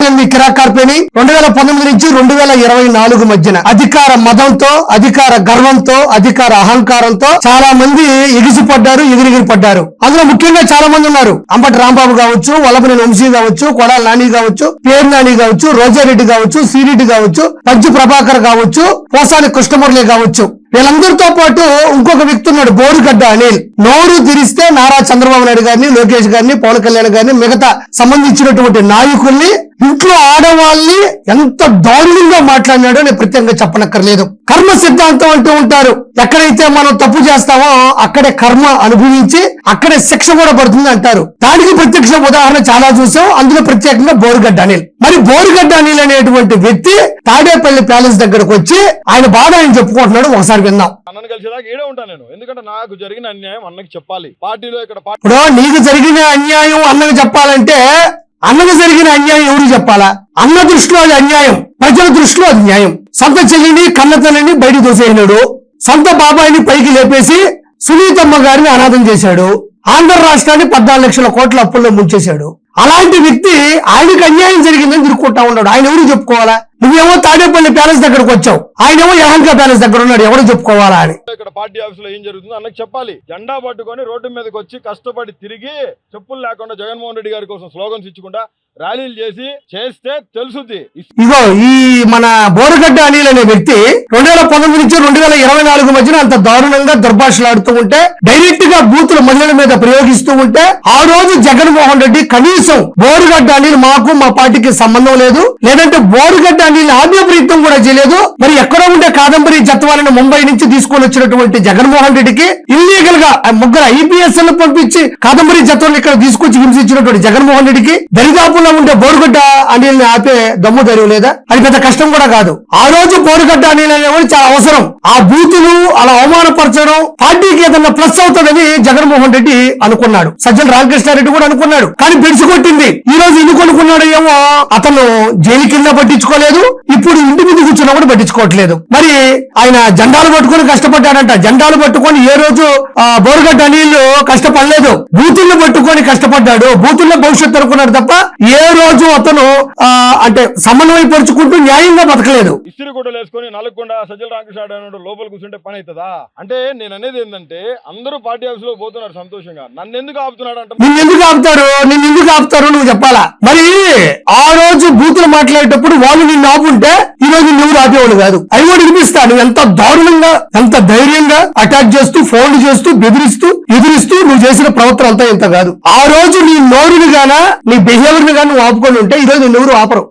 పరిస్థితులన్నీ కిరాకార్పోయినాయి. 2019 నుంచి 2024 మధ్యన అధికార మదంతో, అధికార గర్వంతో, అధికార అహంకారంతో చాలా మంది ఎగిసిపడ్డారు, ఎగిరిగిరి పడ్డారు. అందులో ముఖ్యంగా చాలా మంది ఉన్నారు. అంబటి రాంబాబు కావచ్చు, వల్లభనేని వంశీ కావచ్చు, కొడాలి నాని కావచ్చు, పేరు నాని కావచ్చు, రోజారెడ్డి కావచ్చు, సిరెడ్డి కావచ్చు, పజ్జు ప్రభాకర్ కావచ్చు, పోసాని కృష్ణమురళి కావచ్చు. వీళ్ళందరితో పాటు ఇంకొక వ్యక్తి ఉన్నాడు, బోరుగడ్డ అనిల్. నోరు తెరిస్తే నారా చంద్రబాబు నాయుడు గారిని, లోకేష్ గారిని, పవన్ కళ్యాణ్ గారిని, మిగతా సంబంధించినటువంటి నాయకుల్ని, ఇంట్లో ఆడవాళ్ళని ఎంత దారుణంగా మాట్లాడినాడో నేను ప్రత్యేకంగా చెప్పనక్కర్లేదు. కర్మ సిద్ధాంతం అంటూ ఉంటారు. ఎక్కడైతే మనం తప్పు చేస్తామో అక్కడే కర్మ అనుభవించి అక్కడే శిక్ష కూడా పడుతుంది అంటారు. దానికి ప్రత్యక్ష ఉదాహరణ చాలా చూసాం. అందులో ప్రత్యేకంగా బోరుగడ్డ అనిల్. మరి బోరుగడ్డ అనిల్ అనేటువంటి వ్యక్తి తాడేపల్లి ప్యాలెస్ దగ్గరకు వచ్చి ఆయన బాధ ఆయన చెప్పుకుంటున్నాడు. ఒకసారి విందాం. అన్నను కలిసేదాకా ఈడే ఉంటాను నేను. ఎందుకంటే నాకు జరిగిన అన్యాయం అన్నకి చెప్పాలి. పార్టీలో ఇక్కడ ఇప్పుడు నీకు జరిగిన అన్యాయం అన్నకు చెప్పాలంటే అన్నకు జరిగిన అన్యాయం ఎవరు చెప్పాలా? అన్న దృష్టిలో అది అన్యాయం, ప్రజల దృష్టిలో అది న్యాయం. సొంత చెల్లిని, కన్న తల్లిని బయటికి దోసేసినాడు. సొంత బాబాయిని పైకి లేపేసి సునీతమ్మ గారిని అనాథం చేశాడు. ఆంధ్ర రాష్ట్రాన్ని 14 లక్షల కోట్ల అప్పుల్లో ముంచేశాడు. అలాంటి వ్యక్తి ఆయనకు అన్యాయం జరిగిందని తిరుగుకుంటా ఉన్నాడు. ఆయన ఎవరు చెప్పుకోవాలా? నువ్వేమో తాడేపల్లి ప్యాలెస్ దగ్గరకు వచ్చావు, ఆయనేమో యహంకా ప్యాలెస్ దగ్గర ఉన్నాడు. ఎవరు చెప్పుకోవాలా అని ఇక్కడ పార్టీ ఆఫీస్ లో ఏం జరుగుతుందో అన్నకు చెప్పాలి. జెండా పట్టుకొని రోడ్డు మీదకి వచ్చి కష్టపడి తిరిగి చెప్పులు లేకుండా జగన్మోహన్ రెడ్డి గారి కోసం స్లోగన్స్ ఇచ్చుకుంటా ర్యాలీలు చేస్తే తెలుసుద్ది. ఇగో ఈ మన బోరుగడ్డ అనిల్ అనే వ్యక్తి 2019 నుంచి 2024 మధ్యన అంత దారుణంగా దుర్భాషలాడుతూ ఉంటే, డైరెక్ట్ గా బూతులు మహిళల మీద ప్రయోగిస్తూ ఉంటే, ఆ రోజు జగన్మోహన్ రెడ్డి కనీసం బోరుగడ్డ అనిల్ మాకు మా పార్టీకి సంబంధం లేదు, లేదంటే బోరుగడ్డ అనిల్ ఆద్య ప్రయత్నం కూడా చేయలేదు. మరి ఎక్కడో ఉండే కాదంబరి జత్వాలని ముంబై నుంచి తీసుకొని వచ్చినటువంటి జగన్మోహన్ రెడ్డికి ఇల్లీగల్ గా 3 IPS పంపించి కాదంబరి జత్వాలను ఇక్కడ తీసుకొచ్చి హింసించినటువంటి జగన్మోహన్ రెడ్డికి దరిదాపుల్లో ఉండే బోరుగడ్డ అనిల్ ని ఆపే దమ్ము ధైర్యం లేదా? అది పెద్ద కష్టం కూడా కాదు. ఆ రోజు బోరుగడ్డ అనిల్ అనేవాడు చాలా అవసరం. ఆ బూతులు అలా అవమానపరచడం పార్టీకి ఏదన్నా ప్లస్ అవుతుందని జగన్మోహన్ రెడ్డి అనుకున్నాడు. సజ్జల రామకృష్ణారెడ్డి కూడా అనుకున్నాడు. కానీ బెడిసి కొట్టింది. ఈ రోజు ఎందుకు అనుకున్నాడు ఏమో, అతను జైలు కింద పట్టించుకోలేదు, ఇప్పుడు ఇంటి మీద కూర్చున్నా కూడా పట్టించుకోవట్లేదు. మరి ఆయన జెండాలు పట్టుకొని కష్టపడ్డాడంట. జెండాలు పట్టుకొని ఏ రోజు బోరుగడ్డ అనిల్ కష్టపడలేదు, బూతుల్లో పట్టుకొని కష్టపడ్డాడు. బూతుల్లో భవిష్యత్తు అనుకున్నాడు తప్ప ఏ రోజు అతను అంటే సమన్వయపరుచుకుంటూ న్యాయంగా బతకలేదు. ఇస్త్రీ గుడ్డలు వేసుకొని నలుగుకుండా సజ్జల రామకృష్ణ లోపల కూర్చుంటే పని అవుతుందా? అంటే నేను అనేది ఏంటంటే అందరూ పార్టీ ఆఫీస్ లో పోతున్నారు సంతోషంగా, నన్ను ఎందుకు ఆపుతున్నాడు అంటే నిన్ను ఎందుకు ఆపుతారు నువ్వు చెప్పాలా? మరి ఆ రోజు బూతులు మాట్లాడేటప్పుడు వాళ్ళు నిన్ను ఆపుంటే ఈ రోజు నువ్వు ఆపేవాడు కాదు. అవి కూడా వినిపిస్తా. నువ్వు ఎంత దారుణంగా, ఎంత ధైర్యంగా అటాక్ చేస్తూ, ఫోన్ చేస్తూ, ఎదిరిస్తూ నువ్వు చేసిన ప్రవర్తన అంతా ఎంత కాదు. ఆ రోజు నీ నోరుని గానా, నీ బిహేవియర్ ని గానీ నువ్వు ఆపుకొని ఉంటే ఈ రోజు నువ్వు ఆపరు.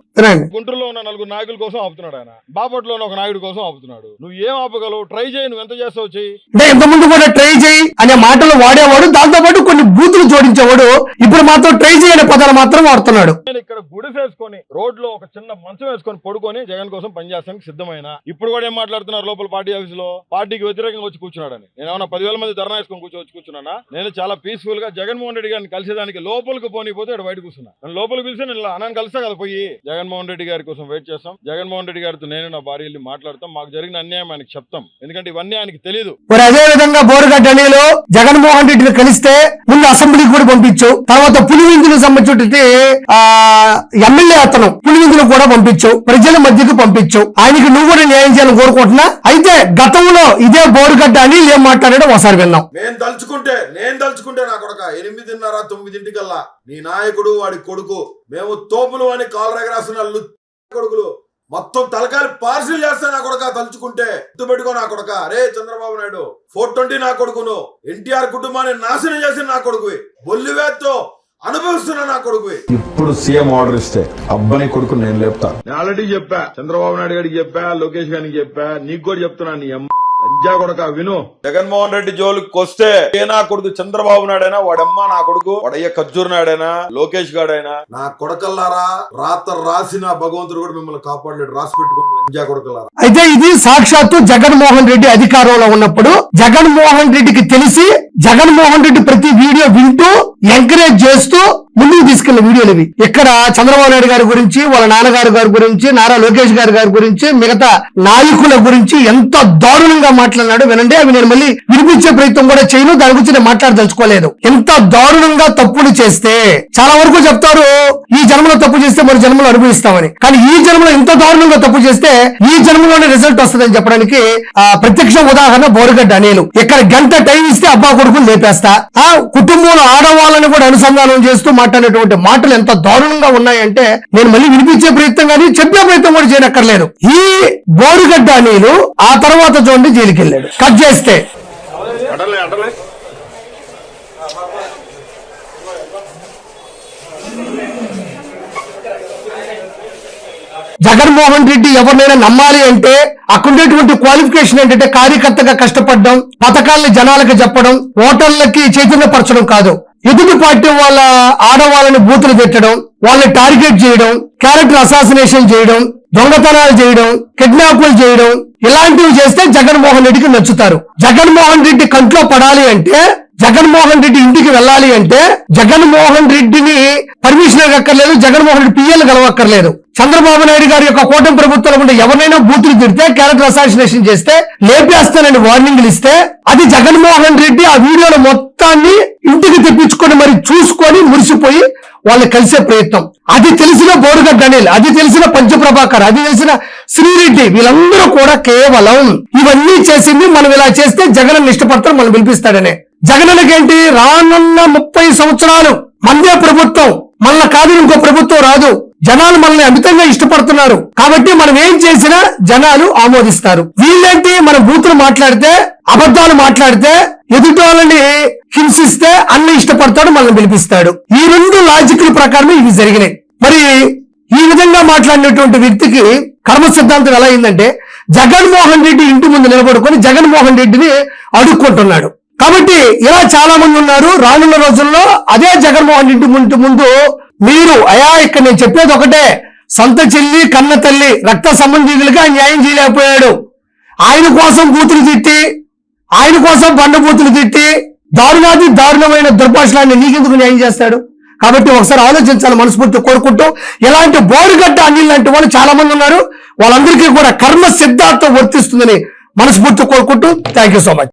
గుంటూరులో ఉన్న 4 నాయకుల కోసం ఆపుతున్నాడు ఆయన, బాపట్లో ఉన్న ఒక నాయుడు కోసం ఆపుతున్నాడు. నువ్వు ఏం ఆపగలవు? ట్రై చేయి, నువ్వు ఎంత చేస్తావు చెయ్యి. అంటే ఎంతమంది కూడా ట్రై చేయి అనే మాటలు వాడేవాడు, దాంతో పాటు కొన్ని బూతులు జోడించేవాడు. ఇప్పుడు మాత్రం ట్రై చేయి అనే పదాలు మాత్రం వాడుతున్నాడు. నేను ఇక్కడ గుడిసేసుకొని రోడ్ లో ఒక చిన్న మంచం వేసుకొని పడుకొని జగన్ కోసం పనిచేస్తానికి సిద్ధమైన ఇప్పుడు కూడా ఏం మాట్లాడుతున్నారు లోపల పార్టీ ఆఫీస్ లో? పార్టీకి వ్యతిరేకంగా వచ్చి కూర్చున్నాడని. నేను ఏమన్నా 10,000 మంది ధర్నా వేసుకొని కూర్చున్నానా? నేను చాలా పీస్ఫుల్ గా జగన్మోహన్ రెడ్డి గారిని కలిసేదానికి లోపలికి పోనీపోతే ఇక్కడ బయట కూర్చున్నా. నేను లోపలికి పిలిచి నేను అన్నాను కలుస్తా కదా పోయి. జగన్మోహన్ రెడ్డి గారి కోసం వెయిట్ చేస్తాం. జగన్మోహన్ రెడ్డి గారితో నేను నా భార్య వెళ్ళి మాట్లాడతాం. మాకు జరిగిన అన్యాయం ఆయనకి చెప్తాం. ఎందుకంటే ఇవన్నీ ఆయనకి తెలియదు. మరి అదే విధంగా బోరుగడ్డ అనిల్ జగన్మోహన్ రెడ్డిని కలిస్తే ముందు అసెంబ్లీకి కూడా పంపించు, తర్వాత పులివెందులకు సంబంధించి ఎమ్మెల్యే అతను పులివెందులకు కూడా పంపించు, ప్రజల మధ్యకు పంపించు. ఆయనకి నువ్వు కూడా న్యాయం చేయాలని కోరుకుంటున్నా. అయితే గతంలో ఇదే బోరుగడ్డ అనిల్ ఏం మాట్లాడాడో ఒకసారి విన్నాం. నేను తలుచుకుంటే నా కొడుక 8:30-9 నీ నాయకుడు వాడి కొడుకు మేము తోపులు అని కాలర్ ఎగరాసిన కొడుకులు మొత్తం తలకాయలు పార్సిల్ చేస్తా నా కొడుక. తలుచుకుంటే గుర్తుపెట్టుకో నా కొడుక. రే చంద్రబాబు నాయుడు 420 నా కొడుకును, ఎన్టీఆర్ కుటుంబాన్ని నాశనం చేసిన నా కొడుకు, బొల్లివేత్తో అనుభవిస్తున్నా నా కొడుకు. ఇప్పుడు సీఎం ఆర్డర్ ఇస్తే అబ్బని కొడుకు నేను లేపుతా. నేను ఆల్రెడీ చెప్పా, చంద్రబాబు నాయుడు గారికి చెప్పా, లోకేష్ గారికి చెప్పా, నీకు కూడా చెప్తున్నా. నీ అమ్మ లంజా కొడుక విను. జగన్మోహన్ రెడ్డి జోలికి వస్తే ఏ నా కొడుకు చంద్రబాబు నాయుడైనా, వాడమ్మ నా కొడుకు, వాడయ్య ఖర్జూర్ నాయుడైనా, లోకేష్ గాడైనా, నా కొడకల్లారా రాత రాసిన భగవంతుడు కూడా మిమ్మల్ని కాపాడలేడు. రాసి పెట్టుకోండి లంజా కొడుకల్లారా. అయితే ఇది సాక్షాత్తు జగన్మోహన్ రెడ్డి అధికారంలో ఉన్నప్పుడు జగన్మోహన్ రెడ్డికి తెలిసి జగన్మోహన్ రెడ్డి ప్రతి వీడియో వింటూ ఎంకరేజ్ చేస్తూ ముందుకు తీసుకెళ్లిన వీడియోలు ఇవి. ఇక్కడ చంద్రబాబు నాయుడు గారి గురించి, వాళ్ళ నాన్నగారు గారి గురించి, నారా లోకేష్ గారి గురించి, మిగతా నాయకుల గురించి ఎంత దారుణంగా మాట్లాడినాడు వినండి. అవి నేను మళ్ళీ వినిపించే ప్రయత్నం కూడా చేయను, దాని గురించి నేను మాట్లాడదలుచుకోలేదు. ఎంత దారుణంగా తప్పులు చేస్తే చాలా వరకు చెప్తారు ఈ జన్మలో తప్పు చేస్తే మరి జన్మలో అనుభవిస్తామని, కానీ ఈ జన్మలో ఇంత దారుణంగా తప్పు చేస్తే ఈ జన్మలోనే రిజల్ట్ వస్తుందని చెప్పడానికి ప్రత్యక్ష ఉదాహరణ బోరుగడ్డ అనిల్. ఇక్కడ గంట టైం ఇస్తే అబ్బా కొడుకుని లేపేస్తా, కుటుంబంలో ఆడవాళ్ళని కూడా అనుసంధానం చేస్తూ మాట్లాడేటువంటి మాటలు ఎంత దారుణంగా ఉన్నాయంటే నేను మళ్ళీ వినిపించే ప్రయత్నం కానీ చెప్పే ప్రయత్నం కూడా చేయనక్కర్లేదు. ఈ బోరుగడ్డ అనిల్ ఆ తర్వాత చూడండి జైలుకి వెళ్ళాడు. కట్ చేస్తే జగన్మోహన్ రెడ్డి ఎవరినైనా నమ్మాలి అంటే అక్కడుండేటువంటి క్వాలిఫికేషన్ ఏంటంటే కార్యకర్తగా కష్టపడడం, పథకాలను జనాలకు చెప్పడం, ఓటర్లకి చైతన్యపరచడం కాదు. ఎదుటి పార్టీ వాళ్ళ ఆడవాళ్ళని బూతులు పెట్టడం, వాళ్ళని టార్గెట్ చేయడం, క్యారెక్టర్ అసాసినేషన్ చేయడం, దొంగతనాలు చేయడం, కిడ్నాపులు చేయడం, ఇలాంటివి చేస్తే జగన్మోహన్ రెడ్డికి నచ్చుతారు. జగన్మోహన్ రెడ్డి కంట్లో పడాలి అంటే, జగన్మోహన్ రెడ్డి ఇంటికి వెళ్ళాలి అంటే జగన్మోహన్ రెడ్డిని పర్మిషన్ అక్కర్లేదు, జగన్మోహన్ రెడ్డి పిఎల్ కలవక్కర్లేదు. చంద్రబాబు నాయుడు గారి యొక్క కూటమి ప్రభుత్వంలో ఉండే ఎవరైనా బూతులు తిడితే, క్యారెక్టర్ అసాసినేషన్ చేస్తే లేపేస్తానని వార్నింగ్లు ఇస్తే అది జగన్మోహన్ రెడ్డి ఆ వీడియోల మొత్తాన్ని ఇంటికి తెప్పించుకొని మరి చూసుకొని మురిసిపోయి వాళ్ళు కలిసే ప్రయత్నం. అది తెలిసిన బోరుగడ్డ అనిల్, అది తెలిసిన పంచప్రభాకర్, అది తెలిసిన శ్రీరెడ్డి, వీళ్ళందరూ కూడా కేవలం ఇవన్నీ చేసింది మనం ఇలా చేస్తే జగన్ ఇష్టపడతారు, మనం పిలిపిస్తాడనే. జగన్కేంటి రానున్న 30 సంవత్సరాలు మనదే ప్రభుత్వం, మన కాదు ఇంకో ప్రభుత్వం రాదు, జనాలు మనల్ని అమితంగా ఇష్టపడుతున్నారు కాబట్టి మనం ఏం చేసినా జనాలు ఆమోదిస్తారు. వీళ్ళేంటి మన బూతులు మాట్లాడితే, అబద్ధాలు మాట్లాడితే, ఎదుటి వాళ్ళని హింసిస్తే అన్ని ఇష్టపడతాడు, మనల్ని పిలిపిస్తాడు. ఈ 2 లాజిక్ల ప్రకారమే ఇవి జరిగినాయి. మరి ఈ విధంగా మాట్లాడినటువంటి వ్యక్తికి కర్మ సిద్ధాంతం ఎలా అయిందంటే జగన్మోహన్ రెడ్డి ఇంటి ముందు నిలబడుకొని జగన్మోహన్ రెడ్డిని అడుక్కుంటున్నాడు. కాబట్టి ఇలా చాలా మంది ఉన్నారు. రానున్న రోజుల్లో అదే జగన్మోహన్ రెడ్డి ముందు మీరు ఇక్కడ నేను చెప్పేది ఒకటే, సొంత చెల్లి కన్న తల్లి రక్త సంబంధికులుగా న్యాయం చేయలేకపోయాడు. ఆయన కోసం బూతులు తిట్టి, ఆయన కోసం బండబూతులు తిట్టి దారుణమైన దుర్భాషలాన్ని నీకెందుకు న్యాయం చేస్తాడు? కాబట్టి ఒకసారి ఆలోచించాలి మనస్ఫూర్తి కోరుకుంటూ. ఇలాంటి బోరుగడ్డ అనిల్ లాంటి వాళ్ళు చాలా మంది ఉన్నారు. వాళ్ళందరికీ కూడా కర్మ సిద్ధాంతం వర్తిస్తుందని మనస్ఫూర్తి కోరుకుంటూ థ్యాంక్ యూ సో మచ్.